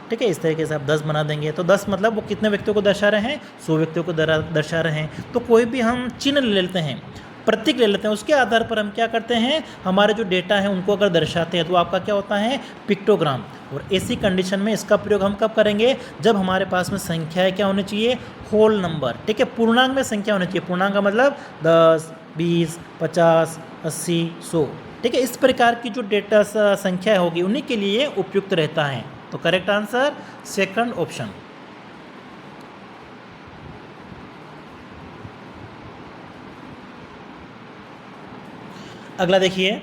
Speaker 1: ठीक है, इस तरीके से आप 10 बना देंगे। तो 10 मतलब वो कितने व्यक्तियों को दर्शा रहे हैं, 100 व्यक्तियों को दर्शा रहे हैं। तो कोई भी हम चिन्ह ले लेते हैं, प्रतीक ले लेते हैं, उसके आधार पर हम क्या करते हैं, हमारे जो डेटा है उनको अगर दर्शाते हैं तो आपका क्या होता है, पिक्टोग्राम। और ऐसी कंडीशन में इसका प्रयोग हम कब करेंगे, जब हमारे पास में संख्याएँ क्या होनी चाहिए, होल नंबर। ठीक है, पूर्णांक में संख्या होनी चाहिए। पूर्णांक का मतलब 10, 20, 50, 80, 100। ठीक है, इस प्रकार की जो डेटा संख्या होगी उन्हीं के लिए उपयुक्त रहता है। तो करेक्ट आंसर सेकंड ऑप्शन। अगला देखिए,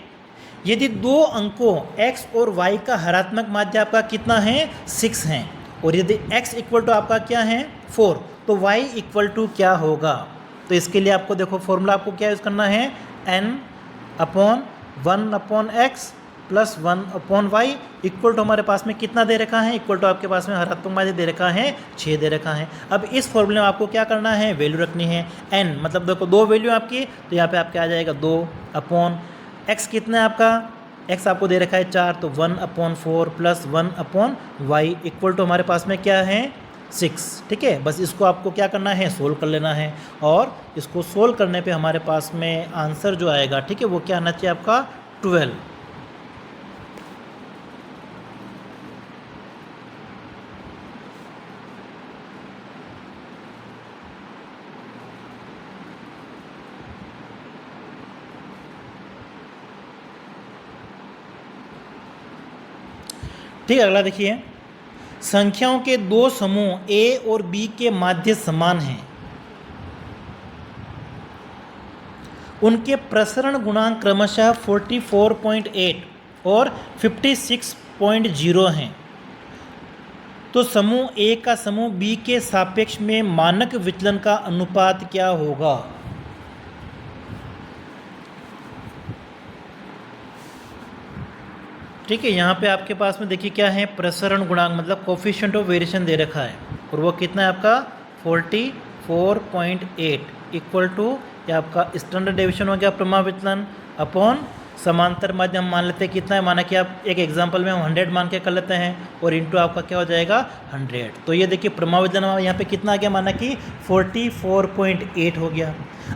Speaker 1: यदि 2 अंकों x और y का हरात्मक माध्य आपका कितना है, 6 है, और यदि x इक्वल टू आपका क्या है, 4, तो y इक्वल टू क्या होगा। तो इसके लिए आपको देखो फॉर्मूला आपको क्या यूज़ करना है, n/1/x plus 1/y equal to हमारे पास में कितना दे रखा है, इक्वल टू आपके पास में हरात्मक माध्य दे रखा है 6 दे रखा है। अब इस फॉर्मूले में आपको क्या करना है, वैल्यू रखनी है n, मतलब देखो 2 वैल्यू आपकी, तो यहाँ पे आपके आ जाएगा 2/x कितना है आपका, x आपको दे रखा है 4, तो 1/4 प्लस 1/y इक्वल टू हमारे पास में क्या है, 6। ठीक है, बस इसको आपको क्या करना है, सोल्व कर लेना है, और इसको सोल्व करने पे हमारे पास में आंसर जो आएगा, ठीक है, वो क्या आना चाहिए आपका, 12। ठीक है, अगला देखिए, संख्याओं के 2 समूह a और b के माध्य समान हैं। उनके प्रसरण गुणांक क्रमशः 44.8 और 56.0 हैं, तो समूह ए का समूह बी के सापेक्ष में मानक विचलन का अनुपात क्या होगा? ठीक है, यहाँ पे आपके पास में देखिए क्या है, प्रसरण गुणांक मतलब कोफिशिएंट ऑफ वेरिएशन दे रखा है, और वो कितना है आपका 44.8 इक्वल टू, ये आपका स्टैंडर्ड डेविएशन हो गया प्रमाण विचलन अपॉन समांतर माध्य हम मान लेते हैं कितना है, माना कि आप एक एग्जांपल में हम 100 मान के कर लेते हैं और इंटू आपका क्या हो जाएगा 100। तो ये देखिए प्रमाण विचलन यहाँ पे कितना आ गया, माना कि 44.8 हो गया।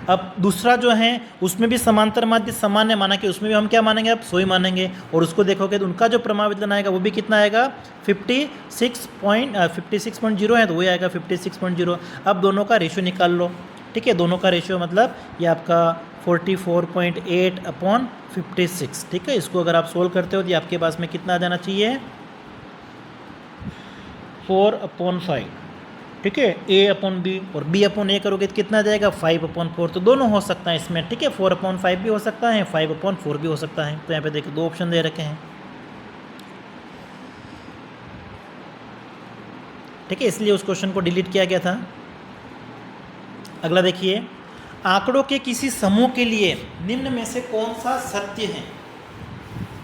Speaker 1: अब दूसरा जो है उसमें भी समांतर माध्य समान है, माना कि उसमें भी हम क्या मानेंगे, आप 100 ही मानेंगे, और उसको देखोगे तो उनका जो प्रमाण विचलन आएगा वो भी कितना आएगा 56.0 है, तो वही आएगा 56.0। अब दोनों का रेशियो निकाल लो। ठीक है, दोनों का रेशियो मतलब ये आपका 44.8 अपॉन 56। ठीक है, इसको अगर आप सोल्व करते हो तो आपके पास में कितना आ जाना चाहिए 4/5। ठीक है, ए अपॉन बी और बी अपॉन ए करोगे तो कितना आ जाएगा 5/4। तो दोनों हो सकता है इसमें। ठीक है, 4/5 भी हो सकता है, 5/4 भी हो सकता है। तो यहाँ पे देखिए दो ऑप्शन दे रखे हैं। ठीक है, इसलिए उस क्वेश्चन को डिलीट किया गया था। अगला देखिए, आंकड़ों के किसी समूह के लिए निम्न में से कौन सा सत्य है?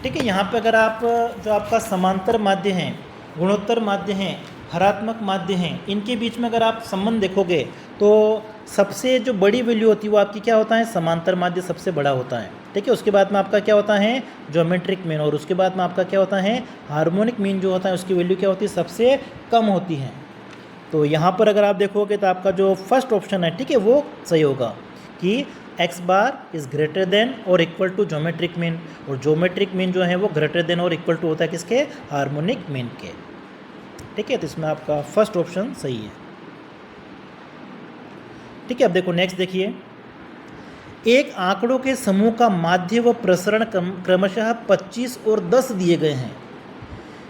Speaker 1: ठीक है, यहाँ पे अगर आप जो आपका समांतर माध्य हैं, गुणोत्तर माध्य हैं, हरात्मक माध्य हैं, इनके बीच में अगर आप संबंध देखोगे तो सबसे जो बड़ी वैल्यू होती है वो आपकी क्या होता है, समांतर माध्य सबसे बड़ा होता है। ठीक है, उसके बाद में आपका क्या होता है ज्योमेट्रिक मीन, और उसके बाद में आपका क्या होता है हार्मोनिक मीन जो होता है उसकी वैल्यू क्या होती है सबसे कम होती है। तो यहाँ पर अगर आप देखोगे तो आपका जो फर्स्ट ऑप्शन है, ठीक है, वो सही होगा कि x bar is greater than और इक्वल टू ज्योमेट्रिक मीन, और ज्योमेट्रिक मीन जो है वो ग्रेटर देन और इक्वल टू होता है किसके, हार्मोनिक मीन के। ठीक है, तो इसमें आपका फर्स्ट ऑप्शन सही है। ठीक है, अब देखो नेक्स्ट देखिए, एक आंकड़ों के समूह का माध्य व प्रसरण क्रमशः 25 और 10 दिए गए हैं।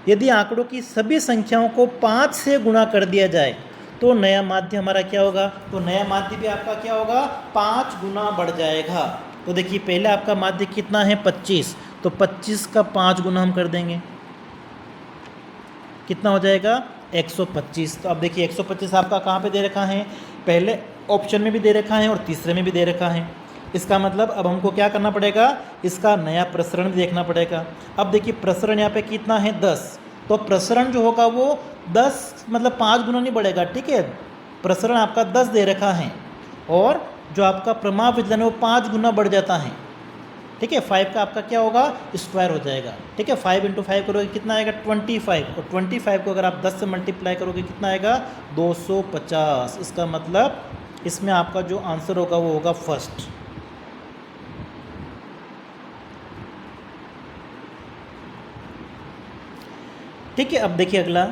Speaker 1: यदि आंकड़ों की सभी संख्याओं को 5 से गुणा कर दिया जाए तो नया माध्य हमारा क्या होगा, तो नया माध्य भी आपका क्या होगा 5 गुना बढ़ जाएगा। तो देखिए पहले आपका माध्य कितना है 25, तो 25 का 5 गुना हम कर देंगे, कितना हो जाएगा 125। तो अब देखिए 125 आपका कहाँ पे दे रखा है, पहले ऑप्शन में भी दे रखा है और तीसरे में भी दे रखा है। इसका मतलब अब हमको क्या करना पड़ेगा, इसका नया प्रसरण भी देखना पड़ेगा। अब देखिए प्रसरण यहाँ पे कितना है 10, तो प्रसरण जो होगा वो 10 मतलब 5 गुना नहीं बढ़ेगा। ठीक है, प्रसरण आपका 10 दे रखा है और जो आपका प्रमाण विचलन है वो 5 गुना बढ़ जाता है। ठीक है, 5 का आपका क्या होगा स्क्वायर हो जाएगा। ठीक है, 5 × 5 करोगे कितना आएगा 25, और 25 को अगर आप 10 से मल्टीप्लाई करोगे कितना आएगा 250। इसका मतलब इसमें आपका जो आंसर होगा वो होगा फर्स्ट। ठीक है, अब देखिए अगला,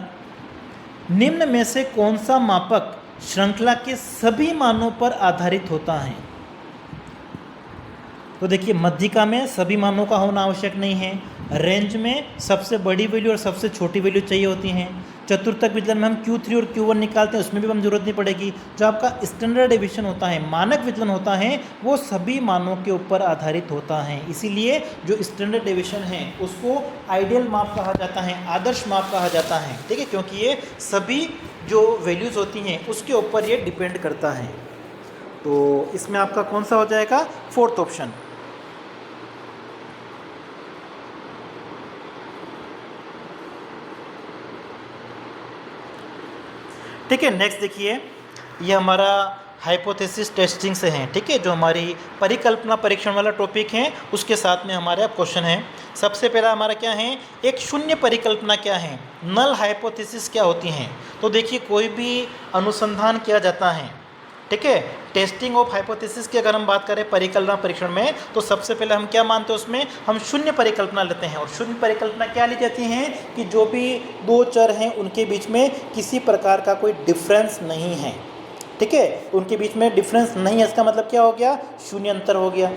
Speaker 1: निम्न में से कौन सा मापक श्रृंखला के सभी मानों पर आधारित होता है? तो देखिए मध्यिका में सभी मानों का होना आवश्यक नहीं है, रेंज में सबसे बड़ी वैल्यू और सबसे छोटी वैल्यू चाहिए होती हैं, चतुर्थक विचलन में हम Q3 और Q1 निकालते हैं उसमें भी हम जरूरत नहीं पड़ेगी। जो आपका स्टैंडर्ड डेविएशन होता है, मानक विचलन होता है, वो सभी मानों के ऊपर आधारित होता है। इसीलिए जो स्टैंडर्ड डेविएशन है उसको आइडियल माप कहा जाता है, आदर्श माप कहा जाता है। ठीक है, क्योंकि ये सभी जो वैल्यूज़ होती हैं उसके ऊपर ये डिपेंड करता है। तो इसमें आपका कौन सा हो जाएगा फोर्थ ऑप्शन। ठीक है, नेक्स्ट देखिए, ये हमारा हाइपोथेसिस टेस्टिंग से है। ठीक है, जो हमारी परिकल्पना परीक्षण वाला टॉपिक है उसके साथ में हमारे अब क्वेश्चन है। सबसे पहला हमारा क्या है, एक शून्य परिकल्पना क्या है, नल हाइपोथेसिस क्या होती हैं। तो देखिए कोई भी अनुसंधान किया जाता है, ठीक है, टेस्टिंग ऑफ हाइपोथेसिस की अगर हम बात करें परिकल्पना परीक्षण में, तो सबसे पहले हम क्या मानते हैं उसमें, हम शून्य परिकल्पना लेते हैं। और शून्य परिकल्पना क्या ली जाती है कि जो भी दो चर हैं उनके बीच में किसी प्रकार का कोई डिफरेंस नहीं है। ठीक है, उनके बीच में डिफरेंस नहीं है, इसका मतलब क्या हो गया, शून्य अंतर हो गया।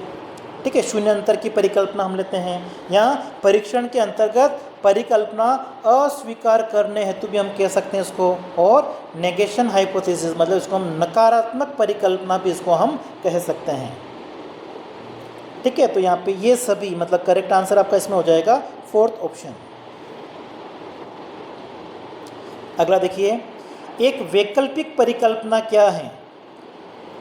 Speaker 1: ठीक है, शून्य अंतर की परिकल्पना हम लेते हैं। यहाँ परीक्षण के अंतर्गत परिकल्पना अस्वीकार करने हेतु भी हम कह सकते हैं इसको, और नेगेशन हाइपोथेसिस मतलब इसको हम नकारात्मक परिकल्पना भी इसको हम कह सकते हैं। ठीक है, तो यहाँ पे ये सभी मतलब करेक्ट आंसर आपका इसमें हो जाएगा फोर्थ ऑप्शन। अगला देखिए, एक वैकल्पिक परिकल्पना क्या है।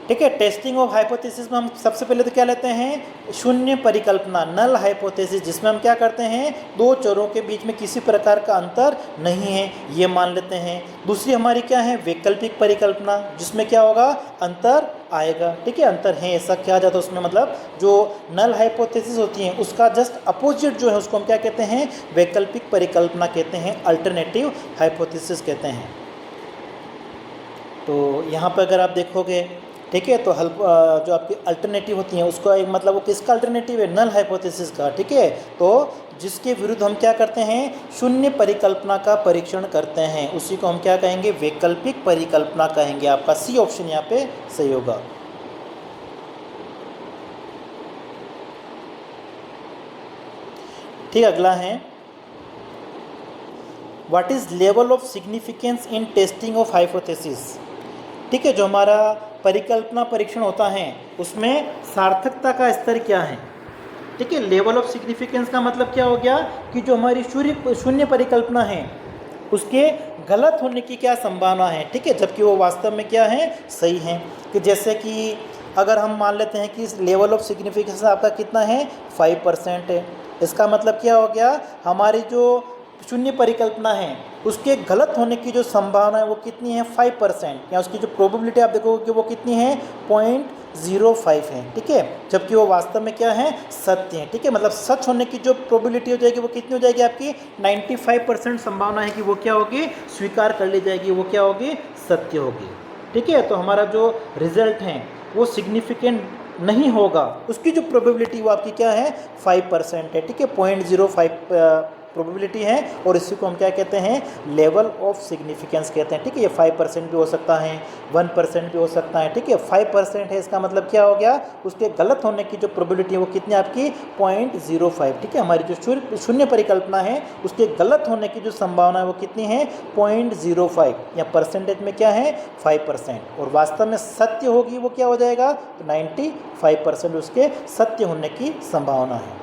Speaker 1: ठीक है, टेस्टिंग ऑफ हाइपोथेसिस में हम सबसे पहले तो क्या लेते हैं, शून्य परिकल्पना, नल हाइपोथेसिस, जिसमें हम क्या करते हैं, दो चरों के बीच में किसी प्रकार का अंतर नहीं है ये मान लेते हैं। दूसरी हमारी क्या है, वैकल्पिक परिकल्पना, जिसमें क्या होगा, अंतर आएगा। ठीक है, अंतर है ऐसा क्या जाता है उसमें, मतलब जो नल हाइपोथेसिस होती हैं उसका जस्ट अपोजिट जो है उसको हम क्या कहते हैं, वैकल्पिक परिकल्पना कहते हैं, अल्टरनेटिव हाइपोथेसिस कहते हैं। तो यहाँ पर अगर आप देखोगे, ठीक है, तो जो आपकी अल्टरनेटिव होती हैं उसका एक मतलब वो किसका अल्टरनेटिव है, नल हाइपोथेसिस का। ठीक है, तो जिसके विरुद्ध हम क्या करते हैं, शून्य परिकल्पना का परीक्षण करते हैं, उसी को हम क्या कहेंगे, वैकल्पिक परिकल्पना कहेंगे। आपका सी ऑप्शन यहाँ पे सही होगा। ठीक, अगला है, what is level of significance in testing of hypothesis. ठीक है, जो हमारा परिकल्पना परीक्षण होता है उसमें सार्थकता का स्तर क्या है। ठीक है, लेवल ऑफ सिग्निफिकेंस का मतलब क्या हो गया कि जो हमारी शून्य परिकल्पना है उसके गलत होने की क्या संभावना है। ठीक है, जबकि वो वास्तव में क्या है, सही है। कि जैसे कि अगर हम मान लेते हैं कि लेवल ऑफ सिग्निफिकेंस आपका कितना है, 5% है, इसका मतलब क्या हो गया, हमारी जो शून्य परिकल्पना है उसके गलत होने की जो संभावना है वो कितनी है, 5%, या उसकी जो प्रोबेबिलिटी आप देखोगे कि वो कितनी है, 0.05 है। ठीक है, जबकि वो वास्तव में क्या है, सत्य है। ठीक है, मतलब सच होने की जो प्रोबेबिलिटी हो जाएगी वो कितनी हो जाएगी, आपकी 95% संभावना है कि वो क्या होगी, स्वीकार कर ली जाएगी, वो क्या होगी, सत्य होगी। ठीक है, तो हमारा जो रिजल्ट है वो सिग्निफिकेंट नहीं होगा, उसकी जो प्रोबेबिलिटी वो आपकी क्या है, 5% है। ठीक है, 0.05 प्रोबेबिलिटी है, और इसी को हम क्या कहते हैं, लेवल ऑफ सिग्निफिकेंस कहते हैं। ठीक है, ये 5% भी हो सकता है, 1% भी हो सकता है। ठीक है, 5% है, इसका मतलब क्या हो गया, उसके गलत होने की जो प्रोबेबिलिटी है वो कितनी आपकी, 0.05। ठीक है, हमारी जो शून्य परिकल्पना है उसके गलत होने की जो संभावना है वो कितनी है, 0.05, या परसेंटेज में क्या है, 5%, और वास्तव में सत्य होगी वो क्या हो जाएगा, 95% उसके सत्य होने की संभावना है।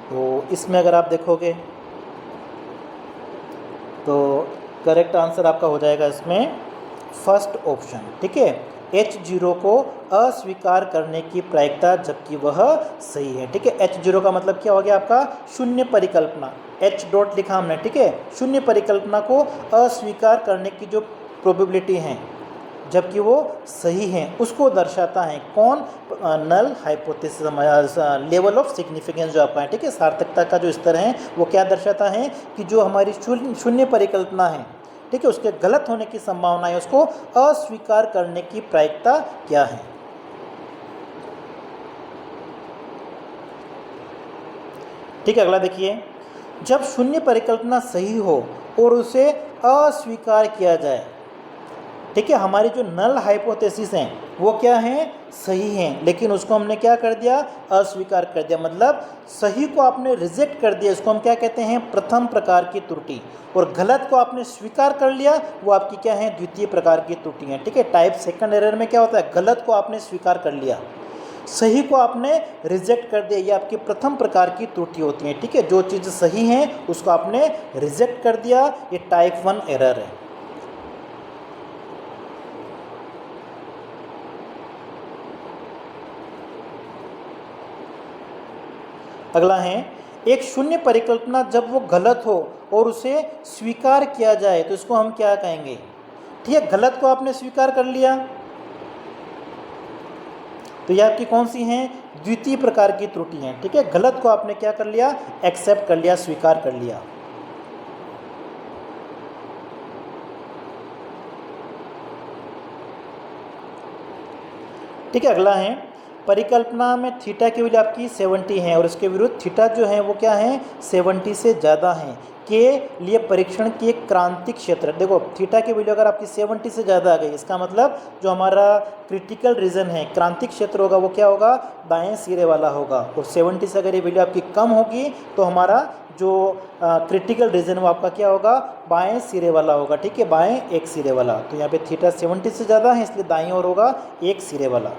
Speaker 1: तो इसमें अगर आप देखोगे तो करेक्ट आंसर आपका हो जाएगा इसमें फर्स्ट ऑप्शन। ठीक है, H0 को अस्वीकार करने की प्रायिकता जबकि वह सही है। ठीक है, H0 का मतलब क्या हो गया, आपका शून्य परिकल्पना, H डॉट लिखा हमने। ठीक है, शून्य परिकल्पना को अस्वीकार करने की जो प्रोबेबिलिटी है जबकि वो सही है उसको दर्शाता है कौन, null hypothesis, level of significance जो आपका है। ठीक है, सार्थकता का जो स्तर है वो क्या दर्शाता है कि जो हमारी शून्य परिकल्पना है, ठीक है, उसके गलत होने की संभावना है, उसको अस्वीकार करने की प्रायिकता क्या है। ठीक है, अगला देखिए, जब शून्य परिकल्पना सही हो और उसे अस्वीकार किया जाए। ठीक है, हमारी जो नल हाइपोथेसिस हैं वो क्या हैं, सही हैं, लेकिन उसको हमने क्या कर दिया, अस्वीकार कर दिया, मतलब सही को आपने रिजेक्ट कर दिया, इसको हम क्या कहते हैं, प्रथम प्रकार की त्रुटि, और गलत को आपने स्वीकार कर लिया वो आपकी क्या है, द्वितीय प्रकार की त्रुटि है। ठीक है, टाइप सेकंड एरर में क्या होता है, गलत को आपने स्वीकार कर लिया, सही को आपने रिजेक्ट कर दिया, ये आपकी प्रथम प्रकार की त्रुटि होती है। ठीक है, जो चीज़ सही है उसको आपने रिजेक्ट कर दिया, ये टाइप 1 एरर है। अगला है, एक शून्य परिकल्पना जब वो गलत हो और उसे स्वीकार किया जाए तो इसको हम क्या कहेंगे। ठीक है, गलत को आपने स्वीकार कर लिया तो ये आपकी कौन सी हैं, द्वितीय प्रकार की त्रुटि हैं। ठीक है, गलत को आपने क्या कर लिया, एक्सेप्ट कर लिया, स्वीकार कर लिया। ठीक है, अगला है, परिकल्पना में थीटा की वैल्यू आपकी 70 है और इसके विरुद्ध थीटा जो है वो क्या है, 70 से ज़्यादा है के लिए परीक्षण की एक क्रांतिक क्षेत्र। देखो, थीटा की वैल्यू अगर आपकी 70 से ज़्यादा आ गई, इसका मतलब जो हमारा क्रिटिकल रीजन है, क्रांतिक क्षेत्र होगा, वो क्या होगा, दाएं सिरे वाला होगा, और 70 से अगर ये वैल्यू आपकी कम होगी तो हमारा जो क्रिटिकल रीजन वो आपका क्या होगा, बाएं सिरे वाला होगा। ठीक है, बाएं एक सिरे वाला, तो यहाँ पे थीटा 70 से ज़्यादा है इसलिए दाईं ओर होगा एक सिरे वाला।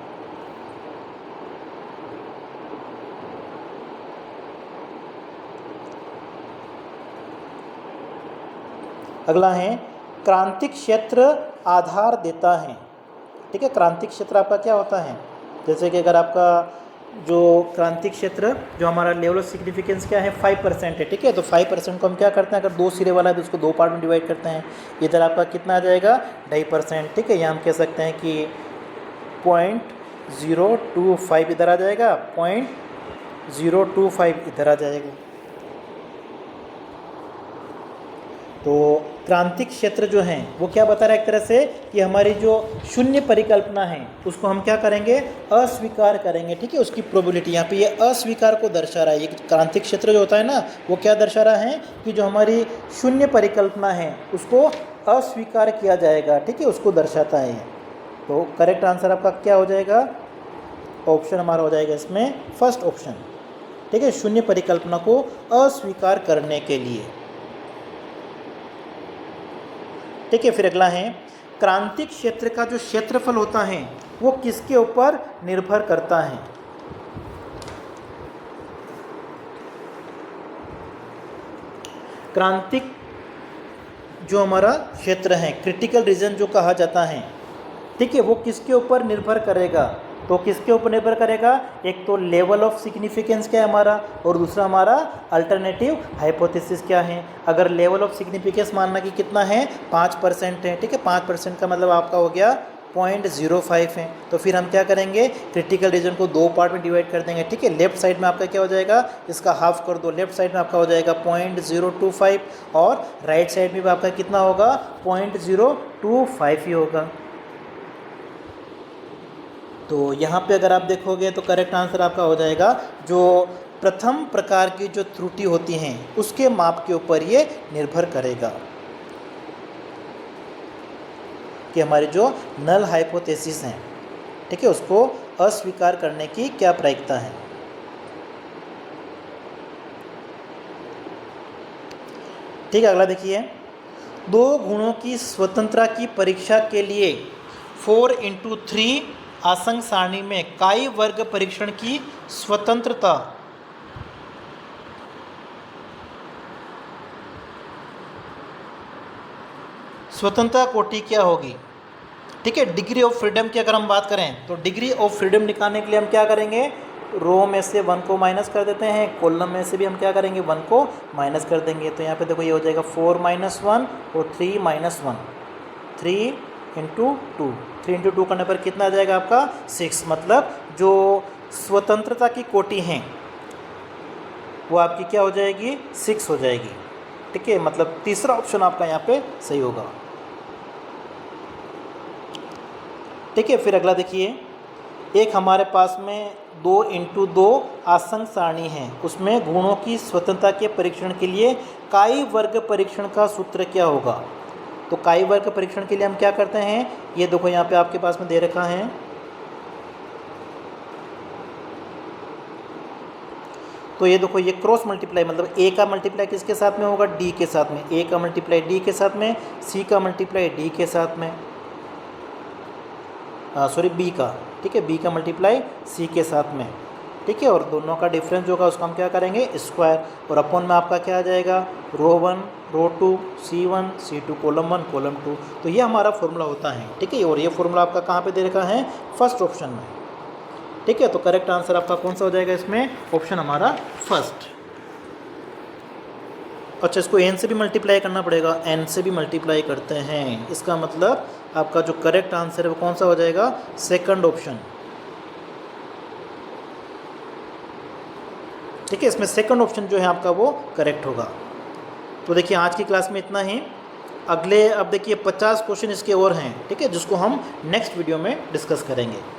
Speaker 1: अगला है क्रांतिक क्षेत्र आधार देता है। ठीक है, क्रांतिक क्षेत्र आपका क्या होता है, जैसे कि अगर आपका जो क्रांतिक क्षेत्र जो हमारा लेवल ऑफ सिग्निफिकेंस क्या है 5% है। ठीक है, तो 5% को हम क्या करते हैं, अगर 2 सिरे वाला है तो उसको 2 पार्ट में डिवाइड करते हैं। इधर आपका कितना आ जाएगा 2.5%। ठीक है, यहाँ हम कह सकते हैं कि 0.025 इधर आ जाएगा, 0.025 इधर आ जाएगा। तो क्रांतिक क्षेत्र जो हैं वो क्या बता रहा है एक तरह से कि हमारी जो शून्य परिकल्पना है उसको हम क्या करेंगे, अस्वीकार करेंगे। ठीक है, उसकी प्रोबेबिलिटी यहाँ पे ये अस्वीकार को दर्शा रहा है। ये क्रांतिक क्षेत्र जो होता है ना वो क्या दर्शा रहा है कि जो हमारी शून्य परिकल्पना है उसको अस्वीकार किया जाएगा। ठीक है, उसको दर्शाता है। तो करेक्ट आंसर आपका क्या हो जाएगा, ऑप्शन हमारा हो जाएगा इसमें फर्स्ट ऑप्शन। ठीक है, शून्य परिकल्पना को अस्वीकार करने के लिए। ठीक है, फिर अगला है क्रांतिक क्षेत्र का जो क्षेत्रफल होता है वो किसके ऊपर निर्भर करता है। क्रांतिक जो हमारा क्षेत्र है, क्रिटिकल रीजन जो कहा जाता है, ठीक है, वो किसके ऊपर निर्भर करेगा, तो किसके ऊपर निर्भर करेगा, एक तो लेवल ऑफ सिग्निफिकेंस क्या है हमारा, और दूसरा हमारा अल्टरनेटिव हाइपोथेसिस क्या है। अगर लेवल ऑफ सिग्निफिकेंस मानना कि कितना है 5% है। ठीक है, 5% का मतलब आपका हो गया 0.05 है। तो फिर हम क्या करेंगे, क्रिटिकल रीजन को 2 पार्ट में डिवाइड कर देंगे। ठीक है, लेफ्ट साइड में आपका क्या हो जाएगा, इसका हाफ कर दो, लेफ्ट साइड में आपका हो जाएगा 0.025 और राइट साइड में भी आपका कितना होगा 0.025 ही होगा। तो यहाँ पे अगर आप देखोगे तो करेक्ट आंसर आपका हो जाएगा जो प्रथम प्रकार की जो त्रुटि होती हैं उसके माप के ऊपर ये निर्भर करेगा कि हमारी जो नल हाइपोथेसिस हैं, ठीक है, उसको अस्वीकार करने की क्या प्रायिकता है। ठीक है, अगला देखिए, 2 गुणों की स्वतंत्रता की परीक्षा के लिए 4x3 आसंक सारणी में काई वर्ग परीक्षण की स्वतंत्रता कोटि क्या होगी। ठीक है, डिग्री ऑफ फ्रीडम की अगर हम बात करें तो डिग्री ऑफ फ्रीडम निकालने के लिए हम क्या करेंगे, रो में से 1 को माइनस कर देते हैं, कॉलम में से भी हम क्या करेंगे 1 को माइनस कर देंगे। तो यहाँ पे देखो ये हो जाएगा 4 - 1 और 3 - 1, 3 × 2, 3 × 2 करने पर कितना आ जाएगा आपका 6। मतलब जो स्वतंत्रता की कोटि हैं वो आपकी क्या हो जाएगी 6 हो जाएगी। ठीक है, मतलब तीसरा ऑप्शन आपका यहाँ पे सही होगा। ठीक है, फिर अगला देखिए, एक हमारे पास में 2x2 आसंक सारणी है, उसमें गुणों की स्वतंत्रता के परीक्षण के लिए काई वर्ग परीक्षण का सूत्र क्या होगा। तो काई वर्ग परीक्षण के लिए हम क्या करते हैं, ये देखो यहाँ पे आपके पास में दे रखा है। तो ये देखो ये क्रॉस मल्टीप्लाई, मतलब ए का मल्टीप्लाई किसके साथ में होगा, डी के साथ में, ए का मल्टीप्लाई डी के साथ में, सी का मल्टीप्लाई डी के साथ में, सॉरी बी का, ठीक है, बी का मल्टीप्लाई सी के साथ में। ठीक है, और दोनों का डिफरेंस जो होगा उसको हम क्या करेंगे स्क्वायर, और अपॉन में आपका क्या आ जाएगा रो 1 रो 2 C1 C2 कॉलम 1 कॉलम 2। तो ये हमारा फॉर्मूला होता है। ठीक है, और ये फॉर्मूला आपका कहाँ पे दे रखा है, फर्स्ट ऑप्शन में। ठीक है, तो करेक्ट आंसर आपका कौन सा हो जाएगा इसमें, ऑप्शन हमारा फर्स्ट। अच्छा, इसको n से भी मल्टीप्लाई करना पड़ेगा, n से भी मल्टीप्लाई करते हैं, इसका मतलब आपका जो करेक्ट आंसर है वो कौन सा हो जाएगा, सेकंड ऑप्शन। ठीक है, इसमें सेकंड ऑप्शन जो है आपका वो करेक्ट होगा। तो देखिए आज की क्लास में इतना ही। अगले अब देखिए 50 क्वेश्चन इसके और हैं, ठीक है, जिसको हम नेक्स्ट वीडियो में डिस्कस करेंगे।